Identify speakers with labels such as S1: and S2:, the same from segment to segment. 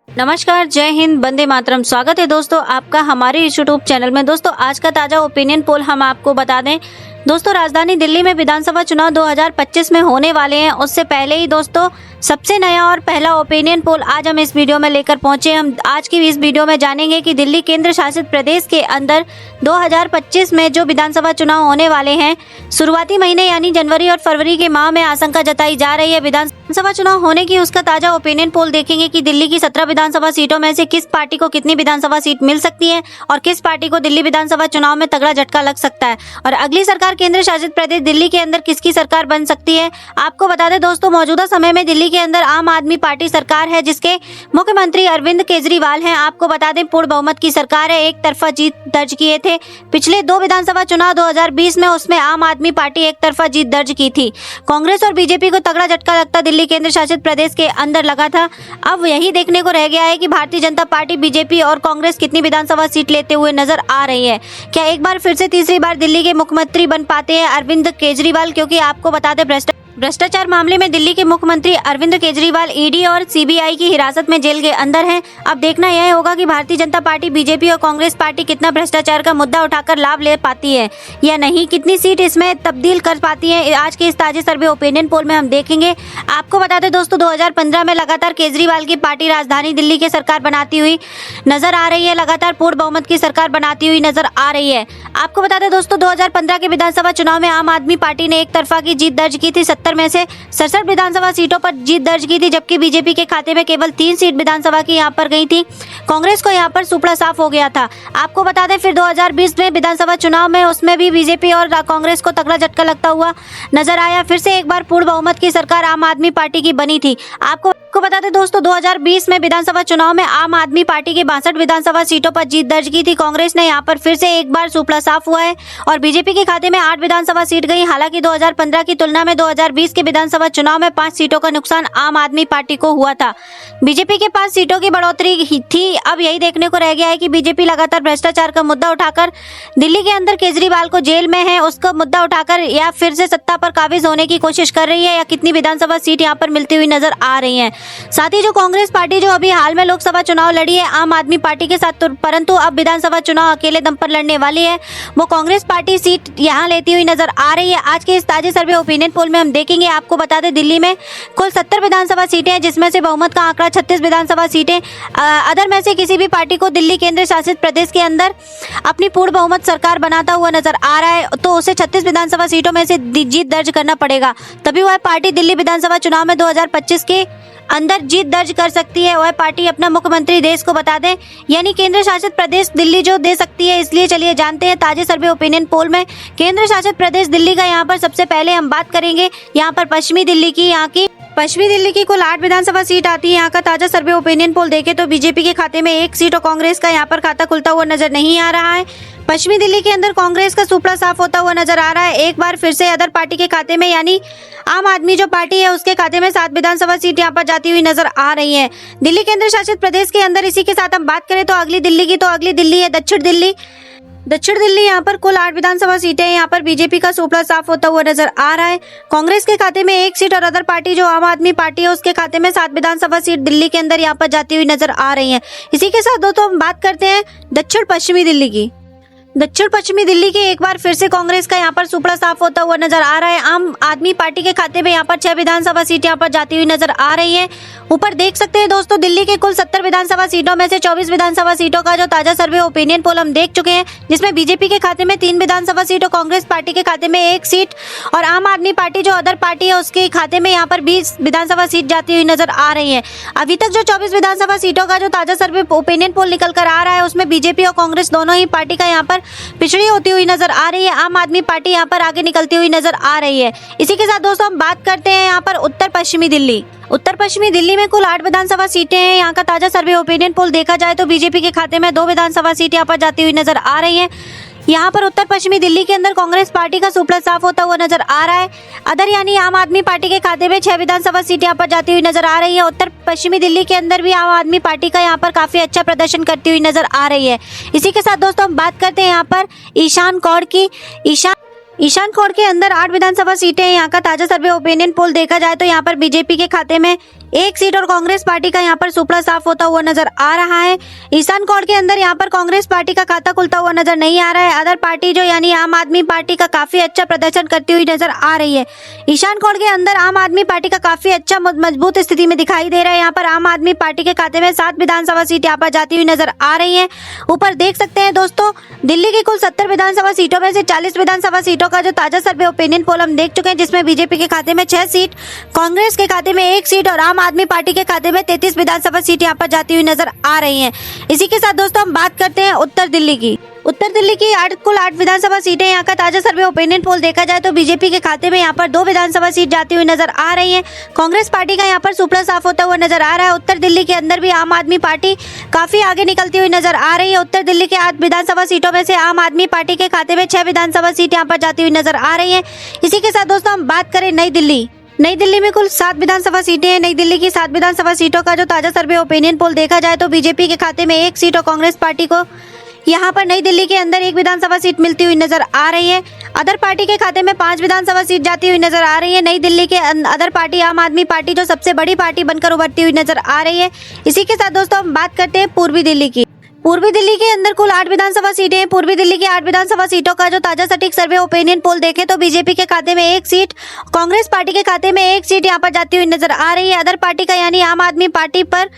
S1: नमस्कार, जय हिंद, वंदे मातरम। स्वागत है दोस्तों आपका हमारे यूट्यूब चैनल में। दोस्तों आज का ताजा ओपिनियन पोल हम आपको बता दें। दोस्तों राजधानी दिल्ली में विधानसभा चुनाव 2025 में होने वाले हैं। उससे पहले ही दोस्तों सबसे नया और पहला ओपिनियन पोल आज हम इस वीडियो में लेकर पहुंचे। हम आज की इस वीडियो में जानेंगे कि दिल्ली केंद्र शासित प्रदेश के अंदर 2025 में जो विधानसभा चुनाव होने वाले हैं, शुरुआती महीने यानी जनवरी और फरवरी के माह में आशंका जताई जा रही है विधानसभा चुनाव होने की। उसका ताजा ओपिनियन पोल देखेंगे कि दिल्ली की 17 विधानसभा सीटों में से किस पार्टी को कितनी विधानसभा सीट मिल सकती है और किस पार्टी को दिल्ली विधानसभा चुनाव में तगड़ा झटका लग सकता है, और अगली सरकार केंद्र शासित प्रदेश दिल्ली के अंदर किसकी सरकार बन सकती है। आपको बता दें दोस्तों, मौजूदा समय में दिल्ली के अंदर आम आदमी पार्टी सरकार है, जिसके मुख्यमंत्री अरविंद केजरीवाल हैं। आपको बता दें पूर्ण बहुमत की सरकार है, एक तरफा जीत दर्ज किए थे। पिछले 2 विधानसभा चुनाव 2020 में उसमें आम आदमी पार्टी एक तरफा जीत दर्ज की थी। कांग्रेस और बीजेपी को तगड़ा झटका लगता दिल्ली केंद्र शासित प्रदेश के अंदर लगा था। अब यही देखने को रह गया है कि भारतीय जनता पार्टी, बीजेपी और कांग्रेस कितनी विधानसभा सीट लेते हुए नजर आ रही है। क्या एक बार फिर से तीसरी बार दिल्ली के मुख्यमंत्री बन पाते हैं अरविंद केजरीवाल? क्योंकि आपको बता दें भ्रष्टाचार मामले में दिल्ली के मुख्यमंत्री अरविंद केजरीवाल ईडी और सीबीआई की हिरासत में जेल के अंदर हैं। अब देखना यह होगा कि भारतीय जनता पार्टी, बीजेपी और कांग्रेस पार्टी कितना भ्रष्टाचार का मुद्दा उठाकर लाभ ले पाती है या नहीं, कितनी सीट इसमें तब्दील कर पाती है। आज के इस ताजे सर्वे ओपिनियन पोल में हम देखेंगे। आपको बता दें दोस्तों 2015 में लगातार केजरीवाल की पार्टी राजधानी दिल्ली की सरकार बनाती हुई नजर आ रही है, लगातार पूर्ण बहुमत की सरकार बनाती हुई नजर आ रही है। आपको बता दें दोस्तों 2015 के विधानसभा चुनाव में आम आदमी पार्टी ने एक तरफा की जीत दर्ज की थी। 70 में से 67 विधानसभा सीटों पर जीत दर्ज की थी, जबकि बीजेपी के खाते में केवल 3 सीट विधानसभा की यहां पर गई थी। कांग्रेस को यहां पर सुपड़ा साफ हो गया था। आपको बता दें फिर 2020 में विधानसभा चुनाव में उसमें भी बीजेपी और कांग्रेस को तगड़ा झटका लगता हुआ नजर आया। फिर से एक बार पूर्ण बहुमत की सरकार आम आदमी पार्टी की बनी थी। आपको बता दें दोस्तों 2020 में विधानसभा चुनाव में आम आदमी पार्टी की 62 विधानसभा सीटों पर जीत दर्ज की थी। कांग्रेस ने यहां पर फिर से एक बार सुपड़ा साफ हुआ है और बीजेपी के खाते में 8 विधानसभा सीट गई। हालांकि 2015 की तुलना में 2020 के विधानसभा चुनाव में 5 सीटों का नुकसान आम आदमी पार्टी को हुआ था। बीजेपी के 5 सीटों की बढ़ोतरी थी। अब यही देखने को रह गया है कि बीजेपी लगातार भ्रष्टाचार का मुद्दा उठाकर दिल्ली के अंदर केजरीवाल को जेल में है उसका मुद्दा उठाकर या फिर से सत्ता पर काबिज होने की कोशिश कर रही है, या कितनी विधानसभा सीट यहाँ पर मिलती हुई नजर आ रही है। साथ ही जो कांग्रेस पार्टी जो अभी हाल में लोकसभा चुनाव लड़ी है आम आदमी पार्टी के साथ, परंतु अब विधानसभा चुनाव अकेले दम पर लड़ने वाली है, वो कांग्रेस पार्टी सीट यहाँ लेती हुई नजर आ रही है। आज के इस ताजे सर्वे ओपिनियन पोल में हम देखेंगे। आपको बता दें दिल्ली में कुल 70 विधानसभा सीटें हैं, जिसमें से बहुमत का आंकड़ा 36 विधानसभा सीटें। अदर में से किसी भी पार्टी को दिल्ली केंद्र शासित प्रदेश के अंदर अपनी पूर्ण बहुमत सरकार बनाता हुआ नजर आ रहा है, तो उसे 36 विधानसभा सीटों में से जीत दर्ज करना पड़ेगा, तभी वह पार्टी दिल्ली विधानसभा चुनाव में 2025 के अंदर जीत दर्ज कर सकती है। वह पार्टी अपना मुख्यमंत्री देश को बता दें, यानी केंद्र शासित प्रदेश दिल्ली जो दे सकती है। इसलिए चलिए जानते हैं ताजे सर्वे ओपिनियन पोल में केंद्र शासित प्रदेश दिल्ली का। यहाँ पर सबसे पहले हम बात करेंगे यहाँ पर पश्चिमी दिल्ली की। पश्चिमी दिल्ली की कुल 8 विधानसभा सीट आती है। यहाँ का ताजा सर्वे ओपिनियन पोल देखें तो बीजेपी के खाते में 1 सीट और कांग्रेस का यहाँ पर खाता खुलता हुआ नजर नहीं आ रहा है। पश्चिमी दिल्ली के अंदर कांग्रेस का सुपड़ा साफ होता हुआ नजर आ रहा है। एक बार फिर से अदर पार्टी के खाते में यानी आम आदमी जो पार्टी है उसके खाते में 7 विधानसभा सीट यहाँ पर जाती हुई नजर आ रही है दिल्ली केंद्र शासित प्रदेश के अंदर। इसी के साथ हम बात करें तो अगली दिल्ली की, तो अगली दिल्ली है दक्षिण दिल्ली। दक्षिण दिल्ली यहाँ पर कुल 8 विधानसभा सीटें हैं। यहाँ पर बीजेपी का सुपड़ा साफ होता हुआ नजर आ रहा है। कांग्रेस के खाते में 1 सीट और अदर पार्टी जो आम आदमी पार्टी है उसके खाते में 7 विधानसभा सीट दिल्ली के अंदर यहाँ पर जाती हुई नजर आ रही है। इसी के साथ दोस्तों हम बात करते हैं दक्षिण पश्चिमी दिल्ली की। दक्षिण पश्चिमी दिल्ली के एक बार फिर से कांग्रेस का यहाँ पर सुपड़ा साफ होता हुआ नजर आ रहा है। आम आदमी पार्टी के खाते में यहाँ पर 6 विधानसभा सीट यहाँ पर जाती हुई नजर आ रही है। ऊपर देख सकते हैं दोस्तों दिल्ली के कुल 70 विधानसभा सीटों में से 24 विधानसभा सीटों का जो ताजा सर्वे ओपिनियन पोल हम देख चुके हैं, जिसमें बीजेपी के खाते में 3 विधानसभा सीट और कांग्रेस पार्टी के खाते में 1 सीट और आम आदमी पार्टी जो अदर पार्टी है उसके खाते में यहाँ पर 20 विधानसभा सीट जाती हुई नजर आ रही है। अभी तक जो 24 विधानसभा सीटों का जो ताजा सर्वे ओपिनियन पोल निकल कर आ रहा है उसमें बीजेपी और कांग्रेस दोनों ही पार्टी का यहाँ पर पिछड़ी होती हुई नजर आ रही है। आम आदमी पार्टी यहाँ पर आगे निकलती हुई नजर आ रही है। इसी के साथ दोस्तों हम बात करते हैं यहाँ पर उत्तर पश्चिमी दिल्ली। उत्तर पश्चिमी दिल्ली में कुल 8 विधानसभा सीटें हैं। यहाँ का ताजा सर्वे ओपिनियन पोल देखा जाए तो बीजेपी के खाते में 2 विधानसभा सीट यहाँ पर जाती हुई नजर आ रही है। यहाँ पर उत्तर पश्चिमी दिल्ली के अंदर कांग्रेस पार्टी का सुपड़ा साफ होता हुआ नजर आ रहा है। अदर यानी आम आदमी पार्टी के खाते में 6 विधानसभा सीट यहाँ पर जाती हुई नजर आ रही है। उत्तर पश्चिमी दिल्ली के अंदर भी आम आदमी पार्टी का यहाँ पर काफी अच्छा प्रदर्शन करती हुई नजर आ रही है। इसी के साथ दोस्तों हम बात करते हैं यहाँ पर ईशान कोड की। ईशान कोड के अंदर 8 विधानसभा सीटें हैं। यहाँ का ताजा सर्वे ओपिनियन पोल देखा जाए तो यहाँ पर बीजेपी के खाते में एक सीट और कांग्रेस पार्टी का यहाँ पर सुपड़ा साफ होता हुआ नजर आ रहा है। ईशान कोड के अंदर यहाँ पर कांग्रेस पार्टी का खाता खुलता हुआ नजर नहीं आ रहा है। अदर पार्टी जो यानी आम आदमी पार्टी का काफी अच्छा प्रदर्शन करती हुई नजर आ रही है। ईशान कोड के अंदर आम आदमी पार्टी का काफी अच्छा मजबूत स्थिति में दिखाई दे रहा है। यहाँ पर आम आदमी पार्टी के खाते में 7 विधानसभा सीट यहाँ पर जाती हुई नजर आ रही है। ऊपर देख सकते हैं दोस्तों, दिल्ली की कुल 70 विधानसभा सीटों में से 40 विधानसभा सीटों का जो ताजा सर्वे ओपिनियन पोल हम देख चुके हैं, जिसमें बीजेपी के खाते में 6 सीट, कांग्रेस के खाते में 1 सीट और आम आदमी पार्टी के खाते में 33 विधानसभा सीट यहाँ पर जाती हुई नजर आ रही हैं। इसी के साथ दोस्तों हम बात करते हैं उत्तर दिल्ली की। उत्तर दिल्ली की कुल 8 विधानसभा सीटें, यहाँ का ताजा सर्वे ओपिनियन पोल देखा जाए तो बीजेपी के खाते में यहाँ पर 2 विधानसभा सीट जाती हुई नजर आ रही है। कांग्रेस पार्टी का यहाँ पर सुपड़ा साफ होता हुआ नजर आ रहा है। उत्तर दिल्ली के अंदर भी आम आदमी पार्टी काफी आगे निकलती हुई नजर आ रही है। उत्तर दिल्ली के 8 विधानसभा सीटों में से आम आदमी पार्टी के खाते में 6 विधानसभा सीट यहाँ पर जाती हुई नजर आ रही है। इसी के साथ दोस्तों हम बात करें नई दिल्ली में कुल 7 विधानसभा सीटें हैं। नई दिल्ली की 7 विधानसभा सीटों का जो ताजा सर्वे ओपिनियन पोल देखा जाए तो बीजेपी के खाते में 1 सीट और कांग्रेस पार्टी को यहाँ पर नई दिल्ली के अंदर 1 विधानसभा सीट मिलती हुई नजर आ रही है। अदर पार्टी के खाते में 5 विधानसभा सीट जाती हुई नजर आ रही है। नई दिल्ली के अदर पार्टी आम आदमी पार्टी जो सबसे बड़ी पार्टी बनकर उभरती हुई नजर आ रही है। इसी के साथ दोस्तों हम बात करते हैं पूर्वी दिल्ली की। पूर्वी दिल्ली के अंदर कुल 8 विधानसभा सीटें हैं। पूर्वी दिल्ली की 8 विधानसभा सीटों का जो ताजा सटीक सर्वे ओपिनियन पोल देखें तो बीजेपी के खाते में 1 सीट, कांग्रेस पार्टी के खाते में 1 सीट यहाँ पर जाती हुई नजर आ रही है। अदर पार्टी का यानी आम आदमी पार्टी पर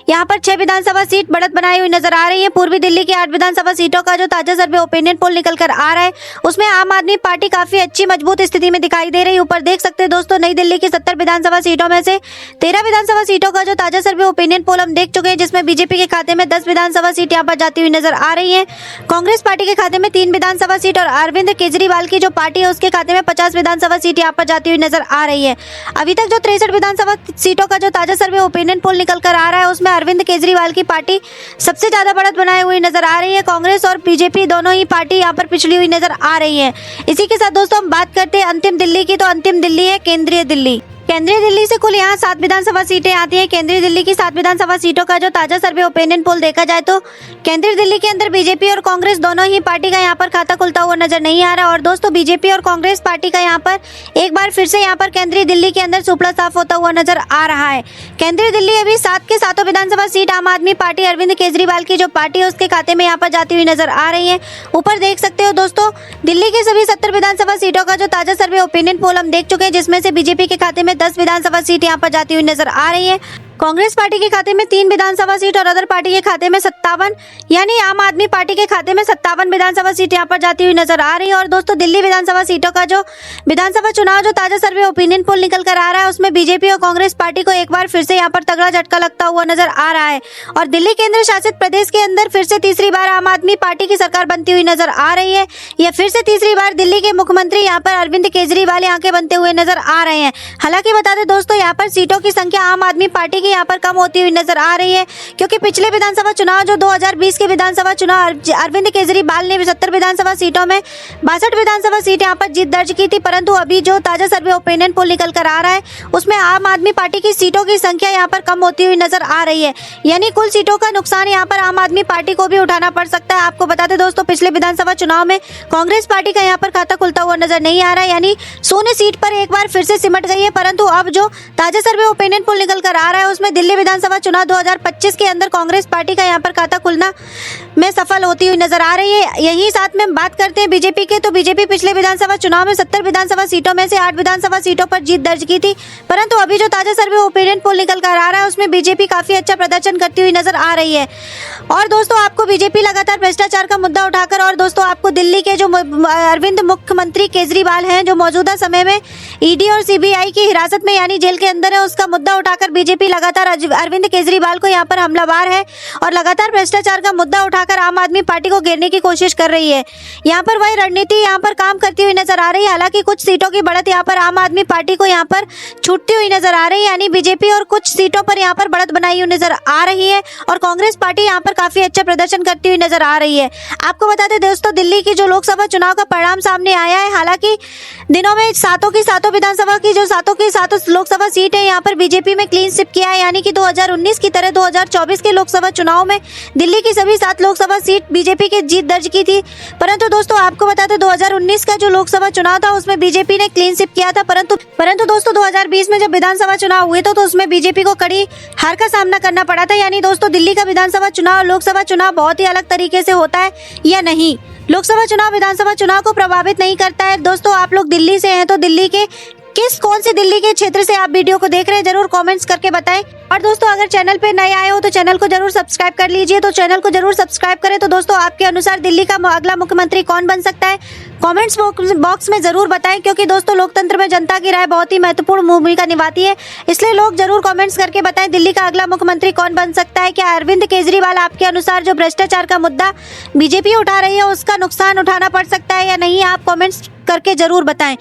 S1: यहाँ पर 6 विधानसभा सीट बढ़त बनाई हुई नजर आ रही है। पूर्वी दिल्ली की 8 विधानसभा सीटों का जो ताजा सर्वे ओपिनियन पोल निकल कर आ रहा है उसमें आम आदमी पार्टी काफी अच्छी मजबूत स्थिति में दिखाई दे रही है। ऊपर देख सकते हैं दोस्तों, नई दिल्ली की 70 विधानसभा सीटों में से 13 विधानसभा सीटों का जो ताजा सर्वे ओपिनियन पोल हम देख चुके हैं, जिसमें बीजेपी के खाते में 10 विधानसभा सीट यहाँ पर जाती हुई नजर आ रही है। कांग्रेस पार्टी के खाते में 3 विधानसभा सीट और अरविंद केजरीवाल की जो पार्टी है उसके खाते में 50 विधानसभा सीट यहाँ पर जाती हुई नजर आ रही है। अभी तक जो 63 विधानसभा सीटों का जो ताजा सर्वे ओपिनियन पोल निकल कर आ रहा है उसमें अरविंद केजरीवाल की पार्टी सबसे ज्यादा बढ़त बनाए हुई नजर आ रही है। कांग्रेस और बीजेपी दोनों ही पार्टी यहाँ पर पिछड़ी हुई नजर आ रही है। इसी के साथ दोस्तों हम बात करते हैं अंतिम दिल्ली की। तो अंतिम दिल्ली है केंद्रीय दिल्ली। केंद्रीय दिल्ली से कुल यहाँ 7 विधानसभा सीटें आती हैं। केंद्रीय दिल्ली की 7 विधानसभा सीटों का जो ताजा सर्वे ओपिनियन पोल देखा जाए तो केंद्रीय दिल्ली के अंदर बीजेपी और कांग्रेस दोनों ही पार्टी का यहाँ पर खाता खुलता हुआ नजर नहीं आ रहा। और दोस्तों बीजेपी और कांग्रेस पार्टी का यहाँ पर एक बार फिर से यहाँ पर केंद्रीय दिल्ली के अंदर सुपड़ा साफ होता हुआ नजर आ रहा है। केंद्रीय दिल्ली अभी 7 के 7 विधानसभा सीट आम आदमी पार्टी अरविंद केजरीवाल की जो पार्टी है उसके खाते में यहाँ पर जाती हुई नजर आ रही है। ऊपर देख सकते हो दोस्तों, दिल्ली की सभी 70 विधानसभा सीटों का जो ताजा सर्वे ओपिनियन पोल हम देख चुके हैं, जिसमें से बीजेपी के खाते में 10 विधानसभा सीट यहाँ पर जाती हुई नजर आ रही है। कांग्रेस पार्टी के खाते में 3 विधानसभा सीट और अदर पार्टी के खाते में 57, यानी आम आदमी पार्टी के खाते में 57 विधानसभा सीट यहाँ पर जाती हुई नजर आ रही है। और दोस्तों दिल्ली विधानसभा सीटों का जो विधानसभा चुनाव जो ताजा सर्वे ओपिनियन पोल निकल कर आ रहा है उसमें बीजेपी और कांग्रेस पार्टी को एक बार फिर से यहाँ पर तगड़ा झटका लगता हुआ नजर आ रहा है। और दिल्ली केंद्र शासित प्रदेश के अंदर फिर से तीसरी बार आम आदमी पार्टी की सरकार बनती हुई नजर आ रही है। यह फिर से तीसरी बार दिल्ली के मुख्यमंत्री यहाँ पर अरविंद केजरीवाल यहाँ के बनते हुए नजर आ रहे हैं। हालांकि बता दें दोस्तों, यहाँ पर सीटों की संख्या आम आदमी पार्टी की यहाँ पर कम होती नजर आ रही है, क्योंकि पिछले विधानसभा चुनाव जो 2020 के विधानसभा चुनाव अरविंद केजरीवाल ने 70 विधानसभा सीटों में 62 विधानसभा सीट यहां पर जीत दर्ज की थी। परंतु अभी जो ताजा सर्वे ओपिनियन पोल निकल कर आ रहा है उसमें आम आदमी पार्टी की सीटों की संख्या यहां पर कम होती हुई नजर आ रही है, यानी कुल सीटों का नुकसान यहां पर आम आदमी पार्टी को भी उठाना पड़ सकता है। आपको बता दें दोस्तों, पिछले विधानसभा चुनाव में कांग्रेस पार्टी का यहाँ पर खाता खुलता हुआ नजर नहीं आ रहा है, यानी 0 सीट पर एक बार फिर से सिमट गई है। परंतु अब जो ताजा सर्वे ओपिनियन पोल निकल कर आ रहा है उसमें दिल्ली विधानसभा चुनाव 2025 के अंदर कांग्रेस पार्टी का यहाँ पर खाता खुलना में सफल होती हुई नजर आ रही है। यही साथ में बात करते हैं बीजेपी के, तो बीजेपी पिछले विधानसभा चुनाव में 70 विधानसभा सीटों में से 8 विधानसभा सीटों पर जीत दर्ज की थी। परंतु अभी जो ताजा सर्वे ओपिनियन पोल निकल कर आ रहा है उसमें बीजेपी काफी अच्छा प्रदर्शन करती हुई नजर आ रही है। और दोस्तों आपको बीजेपी लगातार भ्रष्टाचार का मुद्दा उठाकर, और दोस्तों आपको दिल्ली के जो अरविंद मुख्यमंत्री केजरीवाल हैं जो मौजूदा समय में ईडी और सीबीआई की हिरासत में यानी जेल के अंदर है, उसका मुद्दा उठाकर बीजेपी लगातार अरविंद केजरीवाल को यहाँ पर हमलावर है और लगातार भ्रष्टाचार का मुद्दा उठाकर आम आदमी पार्टी को घेरने की कोशिश कर रही है। यहाँ पर वही रणनीति यहाँ पर काम करती हुई नजर आ रही है। हालांकि कुछ सीटों की बढ़त यहाँ पर आम आदमी पार्टी को यहाँ पर छूटती हुई नजर आ रही है, यानी बीजेपी और कुछ सीटों पर यहाँ पर बढ़त बनाई हुई नजर आ रही है और कांग्रेस पार्टी यहाँ पर काफी अच्छा प्रदर्शन करती हुई नजर आ रही है। आपको बता दें दोस्तों, दिल्ली की जो लोकसभा चुनाव का परिणाम सामने आया है। हालांकि दिनों में सातों की सातों विधानसभा की जो सातों की सातों लोकसभा सीट है, यहाँ पर बीजेपी में क्लीन स्वीप किया है। यानी कि 2019 की तरह 2024 के लोकसभा चुनाव में दिल्ली की सभी 7 लोकसभा सीट बीजेपी की जीत दर्ज की थी। परंतु दोस्तों आपको बता दें 2019 का जो लोकसभा चुनाव था उसमें बीजेपी ने क्लीन स्वीप किया था। परंतु दोस्तों 2020 में जब विधानसभा चुनाव हुए तो उसमें बीजेपी को कड़ी हार का सामना करना पड़ा था। यानी दोस्तों दिल्ली का विधानसभा चुनाव लोकसभा चुनाव बहुत ही अलग तरीके से होता है या नहीं। लोकसभा चुनाव विधानसभा चुनाव को प्रभावित नहीं करता है। दोस्तों आप लोग दिल्ली से हैं तो दिल्ली के कौन से दिल्ली के क्षेत्र से आप वीडियो को देख रहे हैं जरूर कमेंट्स करके बताएं। और दोस्तों अगर चैनल पे नए आए हो तो चैनल को जरूर सब्सक्राइब कर लीजिए। तो चैनल को जरूर सब्सक्राइब करें। तो दोस्तों आपके अनुसार दिल्ली का अगला मुख्यमंत्री कौन बन सकता है, कमेंट्स बॉक्स में जरूर बताएं। क्योंकि दोस्तों लोकतंत्र में जनता की राय बहुत ही महत्वपूर्ण भूमिका निभाती है, इसलिए लोग जरूर कमेंट्स करके बताएं दिल्ली का अगला मुख्यमंत्री कौन बन सकता है। क्या अरविंद केजरीवाल आपके अनुसार जो भ्रष्टाचार का मुद्दा बीजेपी उठा रही है उसका नुकसान उठाना पड़ सकता है या नहीं, आप कमेंट्स करके जरूर बताएं।